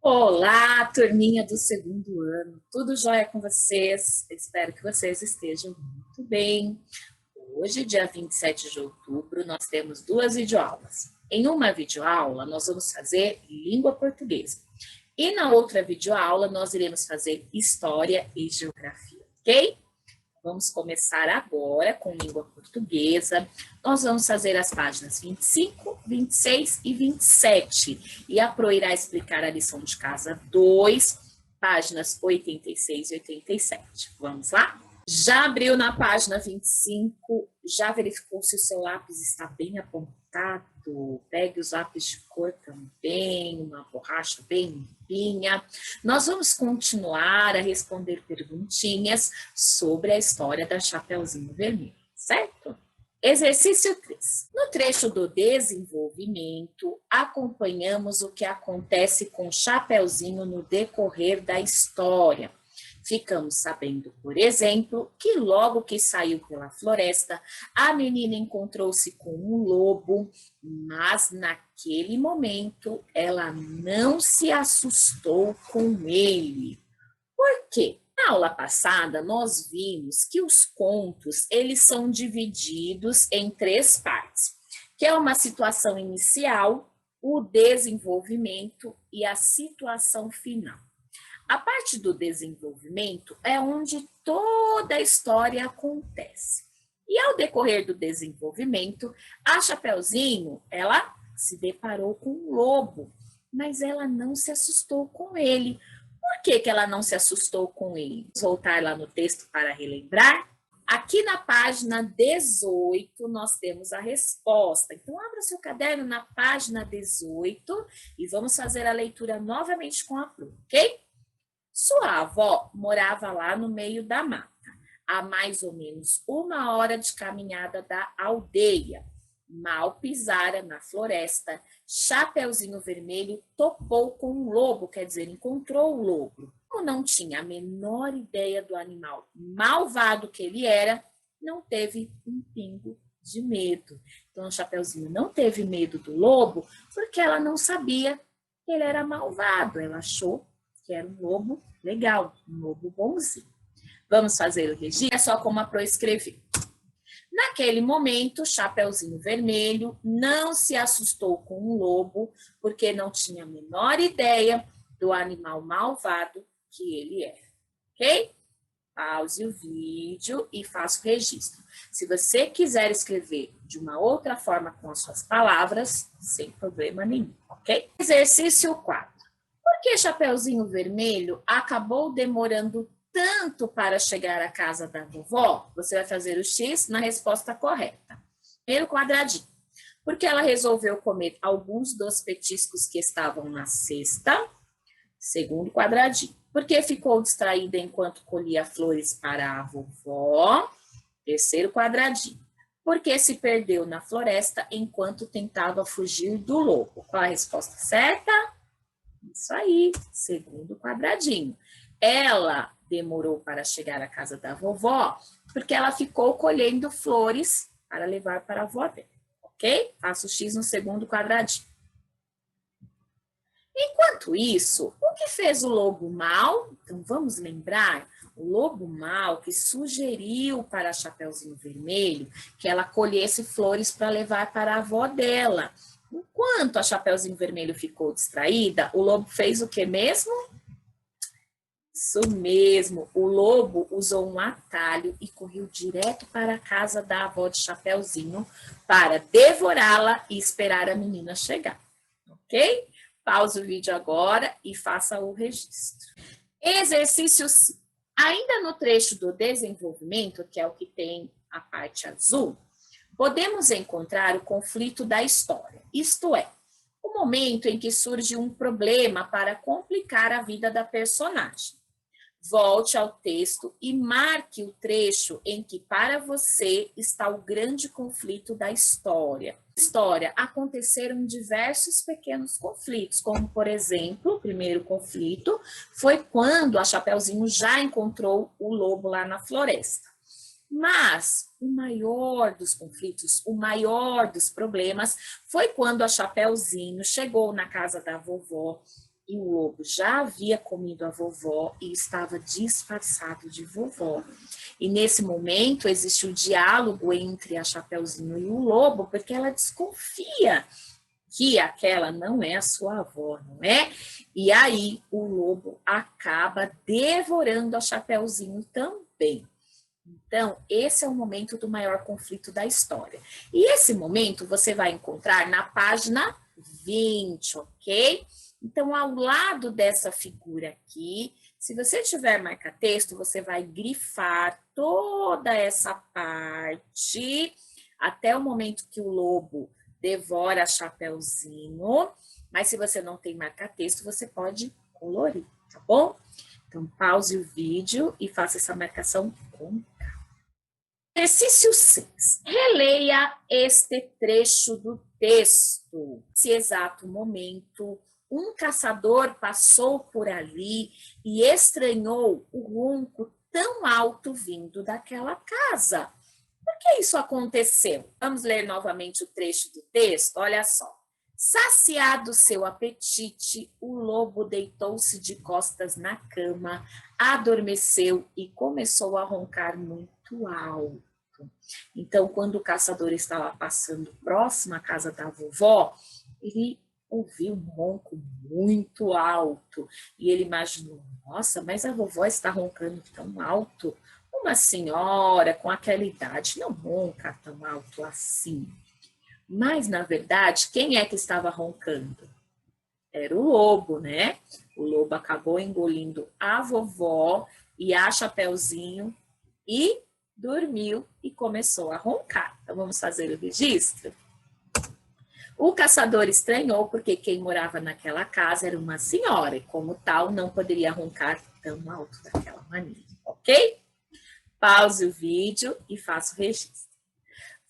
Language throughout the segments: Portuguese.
Olá, turminha do segundo ano. Tudo jóia com vocês? Espero que vocês estejam muito bem. Hoje, dia 27 de outubro, nós temos duas videoaulas. Em uma videoaula, nós vamos fazer língua portuguesa. E na outra videoaula, nós iremos fazer história e geografia, ok? Vamos começar agora com língua portuguesa. Nós vamos fazer as páginas 25, 26 e 27. E a Pro irá explicar a lição de casa 2, páginas 86 e 87. Vamos lá? Já abriu na página 25? Já verificou se o seu lápis está bem apontado? Pegue os lápis de cor também, uma borracha bem limpinha. Nós vamos continuar a responder perguntinhas sobre a história da Chapeuzinho Vermelho, certo? Exercício 3. No trecho do desenvolvimento, acompanhamos o que acontece com Chapeuzinho no decorrer da história. Ficamos sabendo, por exemplo, que logo que saiu pela floresta, a menina encontrou-se com um lobo, mas naquele momento ela não se assustou com ele. Por quê? Na aula passada, nós vimos que os contos, eles são divididos em três partes, que é uma situação inicial, o desenvolvimento e a situação final. A parte do desenvolvimento é onde toda a história acontece. E ao decorrer do desenvolvimento, a Chapeuzinho, ela se deparou com um lobo, mas ela não se assustou com ele. Por que ela não se assustou com ele? Vamos voltar lá no texto para relembrar. Aqui na página 18, nós temos a resposta. Então, abra o seu caderno na página 18 e vamos fazer a leitura novamente com a Pro, ok? Sua avó morava lá no meio da mata, a mais ou menos 1 hora de caminhada da aldeia. Mal pisara na floresta, Chapeuzinho Vermelho topou com um lobo, quer dizer, encontrou o lobo. Como não tinha a menor ideia do animal malvado que ele era, não teve um pingo de medo. Então, o Chapeuzinho não teve medo do lobo porque ela não sabia que ele era malvado. Ela achou que era um lobo legal, um lobo bonzinho. Vamos fazer o registro? É só como a Pro escreveu. Naquele momento, Chapeuzinho Vermelho não se assustou com o lobo, porque não tinha a menor ideia do animal malvado que ele era. Ok? Pause o vídeo e faça o registro. Se você quiser escrever de uma outra forma com as suas palavras, sem problema nenhum, ok? Exercício 4. Por que Chapeuzinho Vermelho acabou demorando tanto para chegar à casa da vovó? Você vai fazer o X na resposta correta. Primeiro quadradinho. Porque ela resolveu comer alguns dos petiscos que estavam na cesta. Segundo quadradinho. Porque ficou distraída enquanto colhia flores para a vovó. Terceiro quadradinho. Porque se perdeu na floresta enquanto tentava fugir do lobo. Qual a resposta certa? Isso aí, segundo quadradinho. Ela demorou para chegar à casa da vovó porque ela ficou colhendo flores para levar para a avó dela, ok? Faço o X no segundo quadradinho. Enquanto isso, o que fez o lobo mau? Então, vamos lembrar o lobo mau que sugeriu para Chapeuzinho Vermelho que ela colhesse flores para levar para a avó dela. Enquanto a Chapeuzinho Vermelho ficou distraída, o lobo fez o que mesmo? Isso mesmo, o lobo usou um atalho e correu direto para a casa da avó de Chapeuzinho para devorá-la e esperar a menina chegar, ok? Pause o vídeo agora e faça o registro. Exercício 5. Ainda no trecho do desenvolvimento, que é o que tem a parte azul, podemos encontrar o conflito da história, isto é, o momento em que surge um problema para complicar a vida da personagem. Volte ao texto e marque o trecho em que para você está o grande conflito da história. História, aconteceram diversos pequenos conflitos, como por exemplo, o primeiro conflito foi quando a Chapeuzinho já encontrou o lobo lá na floresta. Mas o maior dos conflitos, o maior dos problemas foi quando a Chapeuzinho chegou na casa da vovó e o lobo já havia comido a vovó e estava disfarçado de vovó. E nesse momento existe um diálogo entre a Chapeuzinho e o lobo, porque ela desconfia que aquela não é a sua avó, não é? E aí o lobo acaba devorando a Chapeuzinho também. Então, esse é o momento do maior conflito da história. E esse momento você vai encontrar na página 20, ok? Então, ao lado dessa figura aqui, se você tiver marca-texto, você vai grifar toda essa parte até o momento que o lobo devora a Chapeuzinho. Mas se você não tem marca-texto, você pode colorir, tá bom? Então, pause o vídeo e faça essa marcação com Exercício 6. Releia este trecho do texto. Nesse exato momento, um caçador passou por ali e estranhou o ronco tão alto vindo daquela casa. Por que isso aconteceu? Vamos ler novamente o trecho do texto? Olha só. Saciado seu apetite, o lobo deitou-se de costas na cama, adormeceu e começou a roncar muito alto. Então, quando o caçador estava passando próximo à casa da vovó, ele ouviu um ronco muito alto e ele imaginou, nossa, mas a vovó está roncando tão alto. Uma senhora com aquela idade não ronca tão alto assim. Mas, na verdade, quem é que estava roncando? Era o lobo, né? O lobo acabou engolindo a vovó e a Chapeuzinho e dormiu e começou a roncar. Então, vamos fazer o registro? O caçador estranhou porque quem morava naquela casa era uma senhora e, como tal, não poderia roncar tão alto daquela maneira, ok? Pause o vídeo e faça o registro.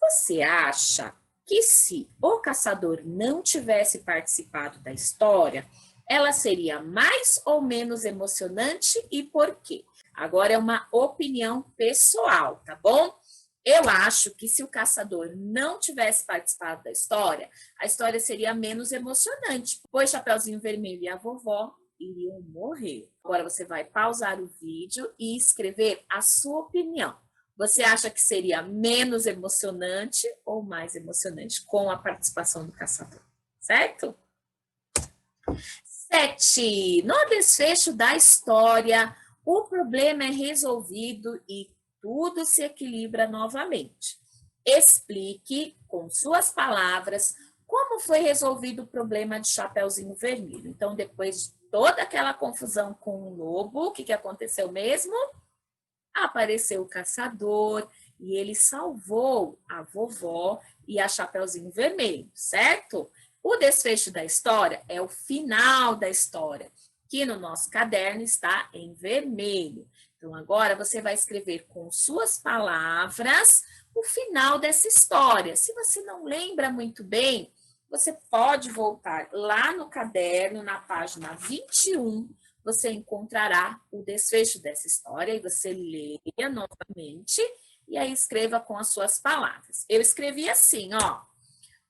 Você acha que se o caçador não tivesse participado da história, ela seria mais ou menos emocionante e por quê? Agora é uma opinião pessoal, tá bom? Eu acho que se o caçador não tivesse participado da história, a história seria menos emocionante, pois Chapeuzinho Vermelho e a vovó iriam morrer. Agora você vai pausar o vídeo e escrever a sua opinião. Você acha que seria menos emocionante ou mais emocionante com a participação do caçador, certo? 7. No desfecho da história, o problema é resolvido e tudo se equilibra novamente. Explique com suas palavras como foi resolvido o problema de Chapeuzinho Vermelho. Então, depois de toda aquela confusão com o lobo, o que aconteceu mesmo? Apareceu o caçador e ele salvou a vovó e a Chapeuzinho Vermelho, certo? O desfecho da história é o final da história, que no nosso caderno está em vermelho. Então, agora você vai escrever com suas palavras o final dessa história. Se você não lembra muito bem, você pode voltar lá no caderno, na página 21, você encontrará o desfecho dessa história e você leia novamente e aí escreva com as suas palavras. Eu escrevi assim, ó.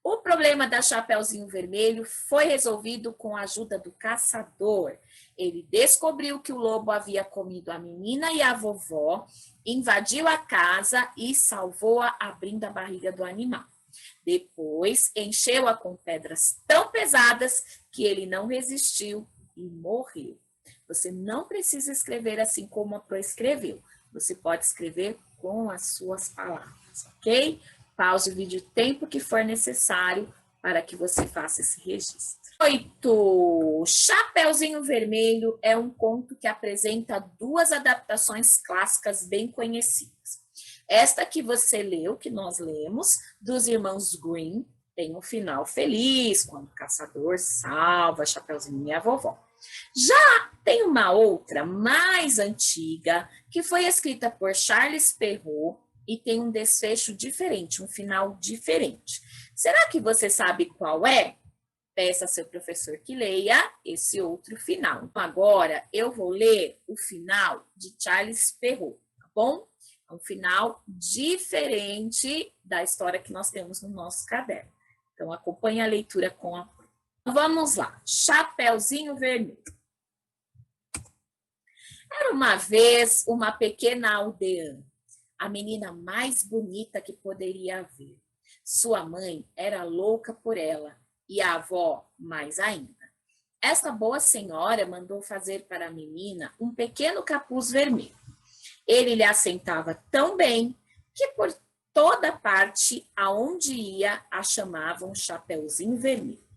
O problema da Chapeuzinho Vermelho foi resolvido com a ajuda do caçador. Ele descobriu que o lobo havia comido a menina e a vovó, invadiu a casa e salvou-a abrindo a barriga do animal. Depois, encheu-a com pedras tão pesadas que ele não resistiu e morreu. Você não precisa escrever assim como a Pro escreveu. Você pode escrever com as suas palavras, ok? Pause o vídeo o tempo que for necessário para que você faça esse registro. 8. Chapeuzinho Vermelho é um conto que apresenta duas adaptações clássicas bem conhecidas. Esta que você leu, que nós lemos, dos irmãos Grimm, tem um final feliz, quando o caçador salva Chapeuzinho e a vovó. Já tem uma outra, mais antiga, que foi escrita por Charles Perrault e tem um desfecho diferente, um final diferente. Será que você sabe qual é? Peça a seu professor que leia esse outro final. Agora, eu vou ler o final de Charles Perrault, tá bom? É um final diferente da história que nós temos no nosso caderno. Então, acompanhe a leitura com a Vamos lá, Chapeuzinho Vermelho. Era uma vez uma pequena aldeã, a menina mais bonita que poderia haver. Sua mãe era louca por ela e a avó mais ainda. Esta boa senhora mandou fazer para a menina um pequeno capuz vermelho. Ele lhe assentava tão bem que por toda parte aonde ia a chamavam Chapeuzinho Vermelho.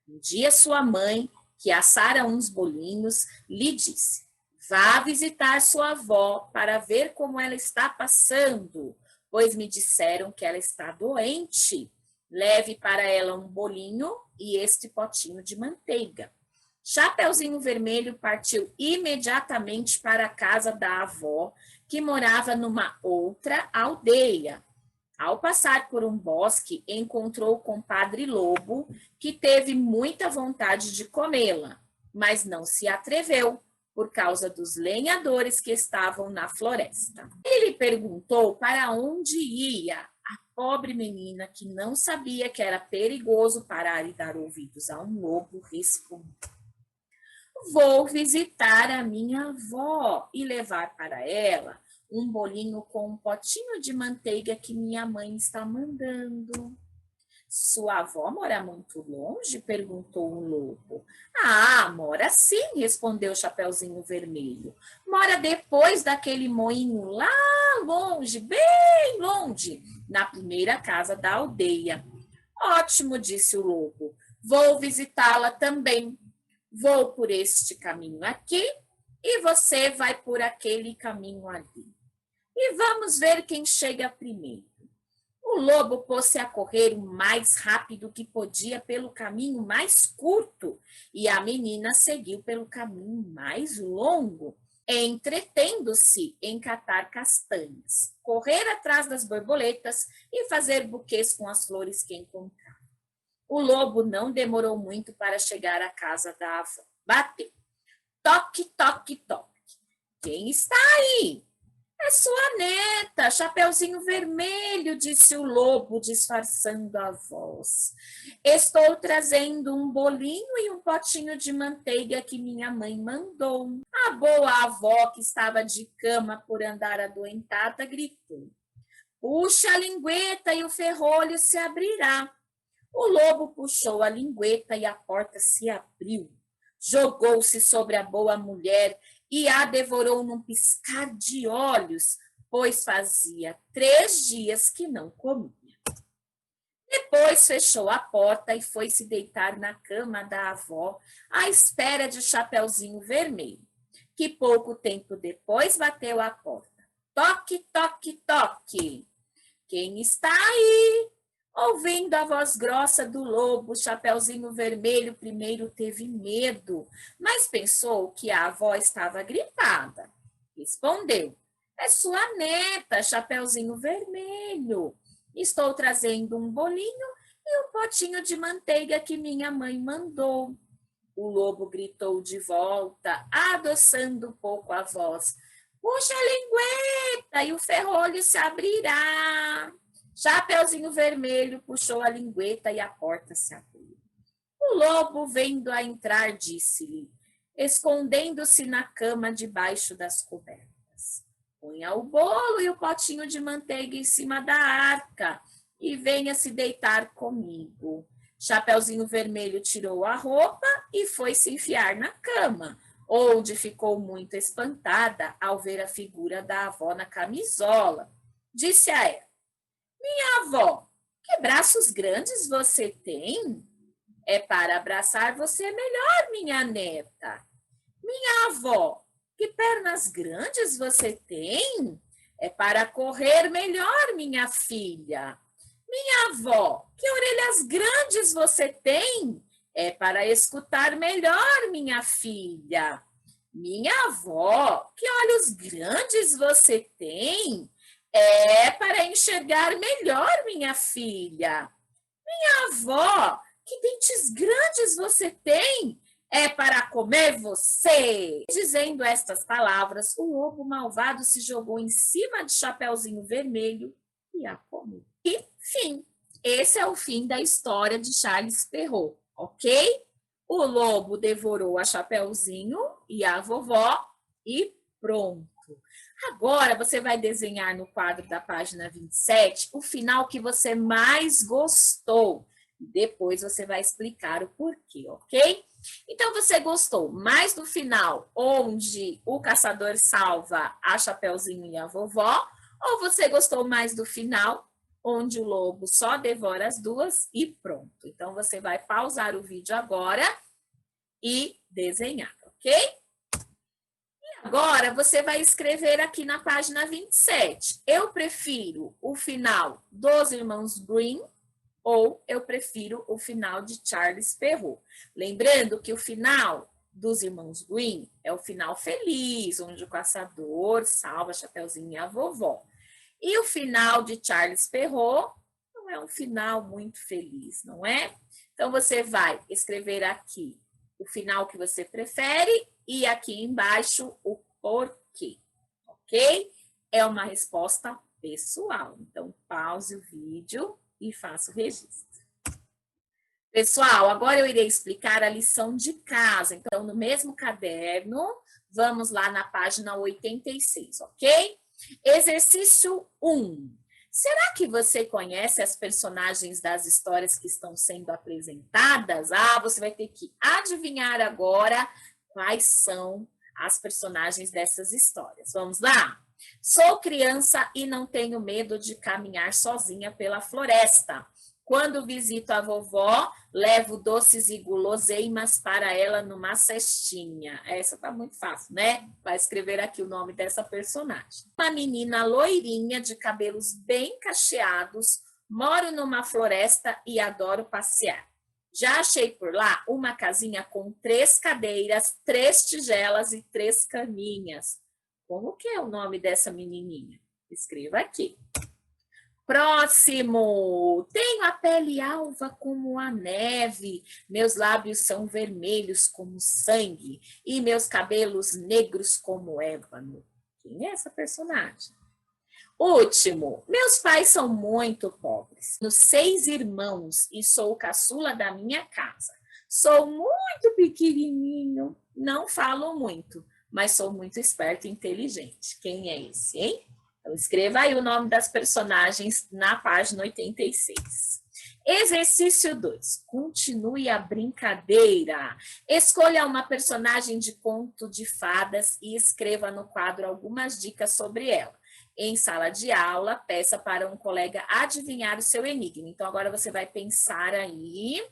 Um dia sua mãe, que assara uns bolinhos, lhe disse: vá visitar sua avó para ver como ela está passando, pois me disseram que ela está doente. Leve para ela um bolinho e este potinho de manteiga. Chapeuzinho Vermelho partiu imediatamente para a casa da avó, que morava numa outra aldeia. Ao passar por um bosque, encontrou o compadre Lobo, que teve muita vontade de comê-la, mas não se atreveu, por causa dos lenhadores que estavam na floresta. Ele perguntou para onde ia. A pobre menina, que não sabia que era perigoso parar e dar ouvidos a um lobo, respondeu: vou visitar a minha avó e levar para ela um bolinho com um potinho de manteiga que minha mãe está mandando. Sua avó mora muito longe? Perguntou o lobo. Ah, mora sim, respondeu o Chapeuzinho Vermelho. Mora depois daquele moinho lá longe, bem longe, na primeira casa da aldeia. Ótimo, disse o lobo. Vou visitá-la também. Vou por este caminho aqui e você vai por aquele caminho ali. E vamos ver quem chega primeiro. O lobo pôs-se a correr o mais rápido que podia pelo caminho mais curto e a menina seguiu pelo caminho mais longo, entretendo-se em catar castanhas, correr atrás das borboletas e fazer buquês com as flores que encontrava. O lobo não demorou muito para chegar à casa da avó. Bateu. Toque, toque, toque. Quem está aí? É sua neta, Chapeuzinho Vermelho, disse o lobo, disfarçando a voz. Estou trazendo um bolinho e um potinho de manteiga que minha mãe mandou. A boa avó, que estava de cama por andar adoentada, gritou: puxa a lingueta e o ferrolho se abrirá. O lobo puxou a lingueta e a porta se abriu. Jogou-se sobre a boa mulher e a devorou num piscar de olhos, pois fazia 3 dias que não comia. Depois fechou a porta e foi se deitar na cama da avó, à espera de Chapeuzinho Vermelho, que pouco tempo depois bateu à porta. Toque, toque, toque. Quem está aí? Ouvindo a voz grossa do lobo, Chapeuzinho Vermelho primeiro teve medo, mas pensou que a avó estava gripada. Respondeu: é sua neta, Chapeuzinho Vermelho. Estou trazendo um bolinho e um potinho de manteiga que minha mãe mandou. O lobo gritou de volta, adoçando um pouco a voz: puxa a lingueta e o ferrolho se abrirá. Chapeuzinho Vermelho puxou a lingueta e a porta se abriu. O lobo, vendo-a entrar, disse-lhe, escondendo-se na cama debaixo das cobertas: ponha o bolo e o potinho de manteiga em cima da arca e venha se deitar comigo. Chapeuzinho Vermelho tirou a roupa e foi se enfiar na cama, onde ficou muito espantada ao ver a figura da avó na camisola. Disse a ela: minha avó, que braços grandes você tem? É para abraçar você melhor, minha neta. Minha avó, que pernas grandes você tem? É para correr melhor, minha filha. Minha avó, que orelhas grandes você tem? É para escutar melhor, minha filha. Minha avó, que olhos grandes você tem? É para enxergar melhor, minha filha. Minha avó, que dentes grandes você tem? É para comer você. Dizendo estas palavras, o lobo malvado se jogou em cima de Chapeuzinho Vermelho e a comeu. E fim. Esse é o fim da história de Charles Perrault. ok? O lobo devorou a Chapeuzinho e a vovó e pronto. Agora você vai desenhar no quadro da página 27 o final que você mais gostou. Depois você vai explicar o porquê, ok? Então você gostou mais do final, onde o caçador salva a Chapeuzinho e a vovó, ou você gostou mais do final, onde o lobo só devora as duas e pronto? Então você vai pausar o vídeo agora e desenhar, ok? Agora, você vai escrever aqui na página 27. Eu prefiro o final dos Irmãos Grimm ou eu prefiro o final de Charles Perrault. Lembrando que o final dos Irmãos Grimm é o final feliz, onde o caçador salva a Chapeuzinho e a vovó. E o final de Charles Perrault não é um final muito feliz, não é? Então, você vai escrever aqui o final que você prefere e aqui embaixo o porquê, ok? É uma resposta pessoal. Então, pause o vídeo e faça o registro. Pessoal, agora eu irei explicar a lição de casa. Então, no mesmo caderno, vamos lá na página 86, ok? Exercício 1. Será que você conhece as personagens das histórias que estão sendo apresentadas? Você vai ter que adivinhar agora quais são as personagens dessas histórias. Vamos lá? Sou criança e não tenho medo de caminhar sozinha pela floresta. Quando visito a vovó, levo doces e guloseimas para ela numa cestinha. Essa tá muito fácil, né? Vai escrever aqui o nome dessa personagem. Uma menina loirinha de cabelos bem cacheados, moro numa floresta e adoro passear. Já achei por lá uma casinha com 3 cadeiras, 3 tigelas e 3 caminhas. Como que é o nome dessa menininha? Escreva aqui. Próximo, tenho a pele alva como a neve, meus lábios são vermelhos como sangue e meus cabelos negros como ébano. Quem é essa personagem? Último, meus pais são muito pobres. Tenho 6 irmãos e sou o caçula da minha casa. Sou muito pequenininho, não falo muito, mas sou muito esperto e inteligente. Quem é esse, hein? Então, escreva aí o nome das personagens na página 86. Exercício 2. Continue a brincadeira. Escolha uma personagem de conto de fadas e escreva no quadro algumas dicas sobre ela. Em sala de aula, peça para um colega adivinhar o seu enigma. Então, agora você vai pensar aí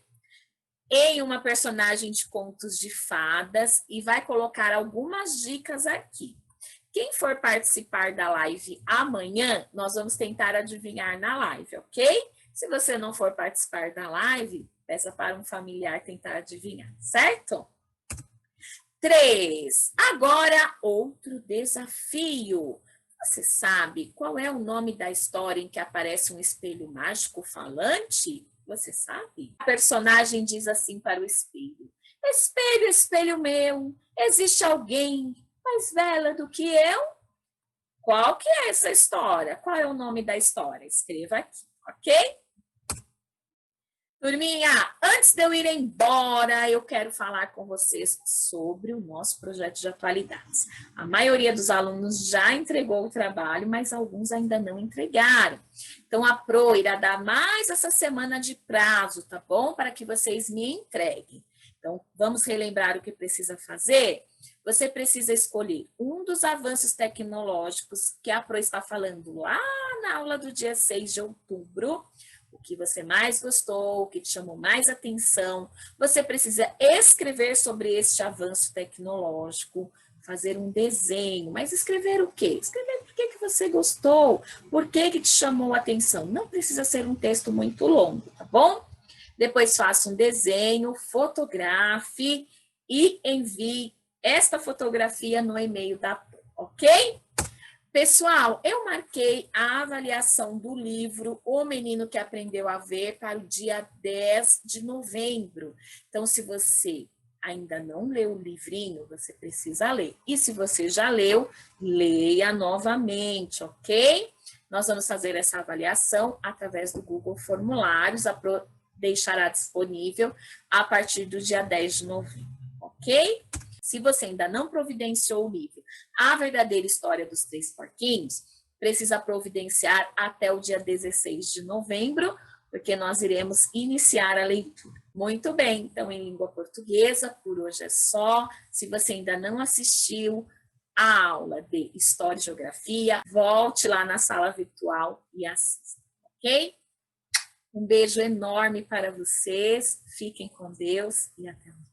em uma personagem de contos de fadas e vai colocar algumas dicas aqui. Quem for participar da live amanhã, nós vamos tentar adivinhar na live, ok? Se você não for participar da live, peça para um familiar tentar adivinhar, certo? 3. Agora, outro desafio. Você sabe qual é o nome da história em que aparece um espelho mágico falante? Você sabe? A personagem diz assim para o espelho: espelho, espelho meu, existe alguém mais velha do que eu? Qual que é essa história? Qual é o nome da história? Escreva aqui, ok? Turminha, antes de eu ir embora, eu quero falar com vocês sobre o nosso projeto de atualidades. A maioria dos alunos já entregou o trabalho, mas alguns ainda não entregaram. Então, a Pro irá dar mais essa semana de prazo, tá bom? Para que vocês me entreguem. Então, vamos relembrar o que precisa fazer? Você precisa escolher um dos avanços tecnológicos que a Pro está falando lá na aula do dia 6 de outubro, o que você mais gostou, o que te chamou mais atenção. Você precisa escrever sobre este avanço tecnológico, fazer um desenho, mas escrever o quê? Escrever por que você gostou, por que te chamou a atenção. Não precisa ser um texto muito longo, tá bom? Depois faça um desenho, fotografe e envie esta fotografia no e-mail da Pro, ok? Pessoal, eu marquei a avaliação do livro O Menino que Aprendeu a Ver para o dia 10 de novembro. Então, se você ainda não leu o livrinho, você precisa ler. E se você já leu, leia novamente, ok? Nós vamos fazer essa avaliação através do Google Formulários. deixará disponível a partir do dia 10 de novembro, ok? Se você ainda não providenciou o livro A Verdadeira História dos Três Porquinhos, precisa providenciar até o dia 16 de novembro, porque nós iremos iniciar a leitura. Muito bem, então em língua portuguesa, por hoje é só. Se você ainda não assistiu a aula de História e Geografia, volte lá na sala virtual e assista, ok? Um beijo enorme para vocês, fiquem com Deus e até mais.